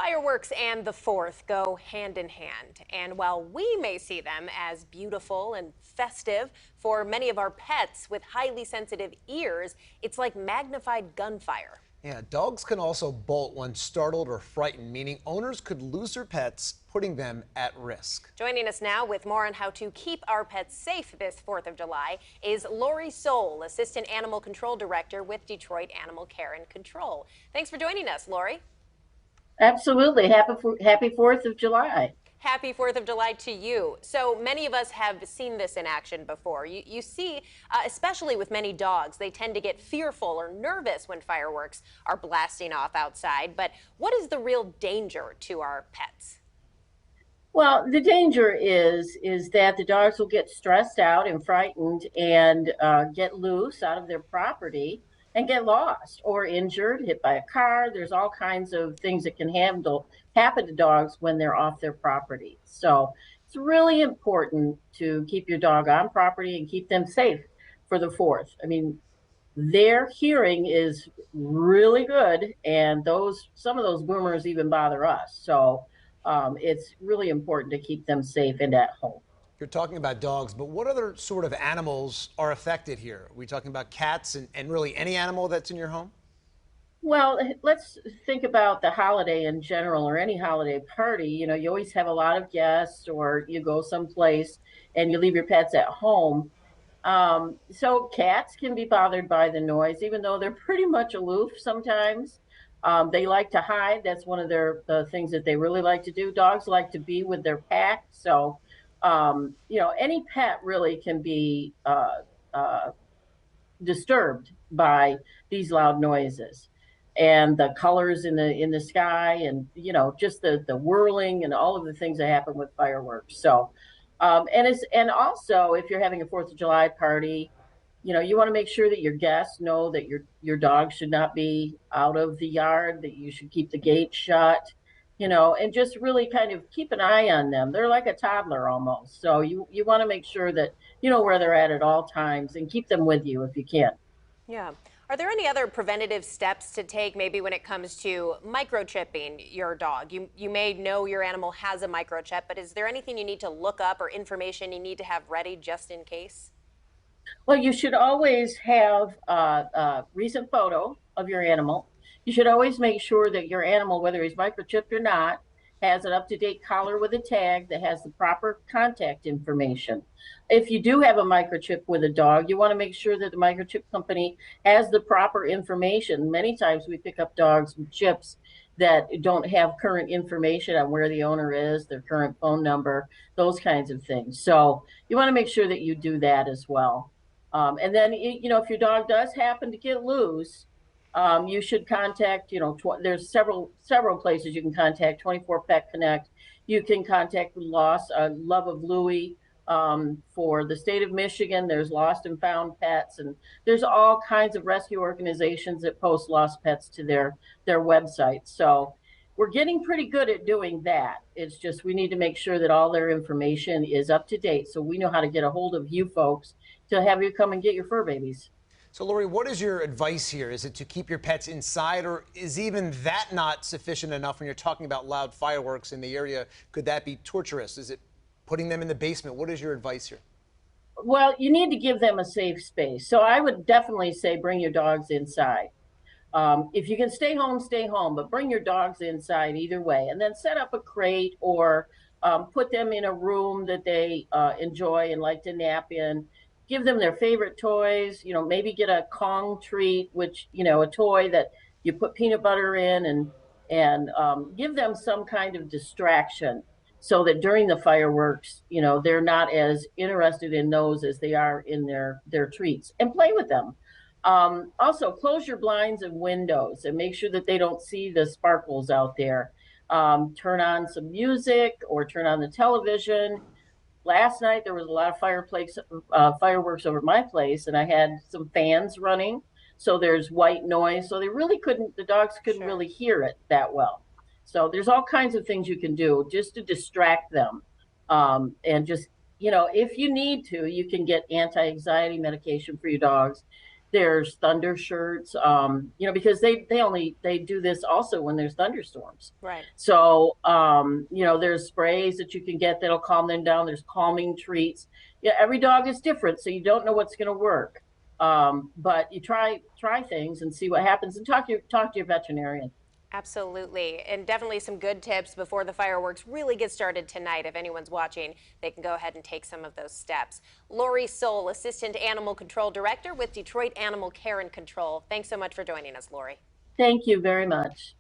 Fireworks and the 4th go hand in hand. And while we may see them as beautiful and festive, for many of our pets with highly sensitive ears, it's like magnified gunfire. Yeah, dogs can also bolt when startled or frightened, meaning owners could lose their pets, putting them at risk. Joining us now with more on how to keep our pets safe this 4th of July is Lorie Sowle, Assistant Animal Control Director with Detroit Animal Care and Control. Thanks for joining us, Lorie. Absolutely. Happy 4th of July. Happy 4th of July to you. So many of us have seen this in action before. You see, especially with many dogs, they tend to get fearful or nervous when fireworks are blasting off outside. But what is the real danger to our pets? Well, the danger is that the dogs will get stressed out and frightened and get loose out of their property and get lost or injured, hit by a car. There's all kinds of things that can happen to dogs when they're off their property. So it's really important to keep your dog on property and keep them safe for the 4th. I mean, their hearing is really good, and some of those boomers even bother us. So it's really important to keep them safe and at home. You're talking about dogs, but what other sort of animals are affected here? Are we talking about cats and really any animal that's in your home? Well, let's think about the holiday in general or any holiday party. You know, you always have a lot of guests or you go someplace and you leave your pets at home. So cats can be bothered by the noise, even though they're pretty much aloof sometimes. They like to hide. That's one of the things that they really like to do. Dogs like to be with their pack. So, any pet really can be disturbed by these loud noises and the colors in the sky, and just the whirling and all of the things that happen with fireworks. So, and also if you're having a 4th of July party, you want to make sure that your guests know that your dog should not be out of the yard, that you should keep the gate shut, and just really kind of keep an eye on them. They're like a toddler almost. So you want to make sure that you know where they're at all times and keep them with you if you can. Yeah. Are there any other preventative steps to take, maybe when it comes to microchipping your dog? You may know your animal has a microchip, but is there anything you need to look up or information you need to have ready just in case? Well, you should always have a recent photo of your animal. You should always make sure that your animal, whether he's microchipped or not, has an up-to-date collar with a tag that has the proper contact information. If you do have a microchip with a dog, you want to make sure that the microchip company has the proper information. Many times we pick up dogs with chips that don't have current information on where the owner is, their current phone number, those kinds of things. So you want to make sure that you do that as well. And then, if your dog does happen to get loose, you should contact, there's several places you can contact. 24 Pet Connect. You can contact Love of Louie. For the state of Michigan, there's Lost and Found Pets, and there's all kinds of rescue organizations that post lost pets to their website. So we're getting pretty good at doing that. It's just we need to make sure that all their information is up to date so we know how to get a hold of you folks to have you come and get your fur babies. So, Lorie, what is your advice here? Is it to keep your pets inside, or is even that not sufficient enough when you're talking about loud fireworks in the area? Could that be torturous? Is it putting them in the basement? What is your advice here? Well, you need to give them a safe space. So I would definitely say bring your dogs inside. If you can stay home, but bring your dogs inside either way. And then set up a crate or put them in a room that they enjoy and like to nap in. Give them their favorite toys, maybe get a Kong treat, which, a toy that you put peanut butter in, and give them some kind of distraction so that during the fireworks, they're not as interested in those as they are in their treats, and play with them. Also, close your blinds and windows and make sure that they don't see the sparkles out there. Turn on some music or turn on the television. Last night there was a lot of fireworks over my place, and I had some fans running, so there's white noise, so the dogs couldn't really hear it that well. So there's all kinds of things you can do just to distract them, and just if you need to, you can get anti-anxiety medication for your dogs. There's thunder shirts, because they do this also when there's thunderstorms. Right. So, there's sprays that you can get that'll calm them down. There's calming treats. Yeah, every dog is different, so you don't know what's going to work. But you try things and see what happens, and talk to your veterinarian. Absolutely. And definitely some good tips before the fireworks really get started tonight. If anyone's watching, they can go ahead and take some of those steps. Lorie Sowle, Assistant Animal Control Director with Detroit Animal Care and Control. Thanks so much for joining us, Lorie. Thank you very much.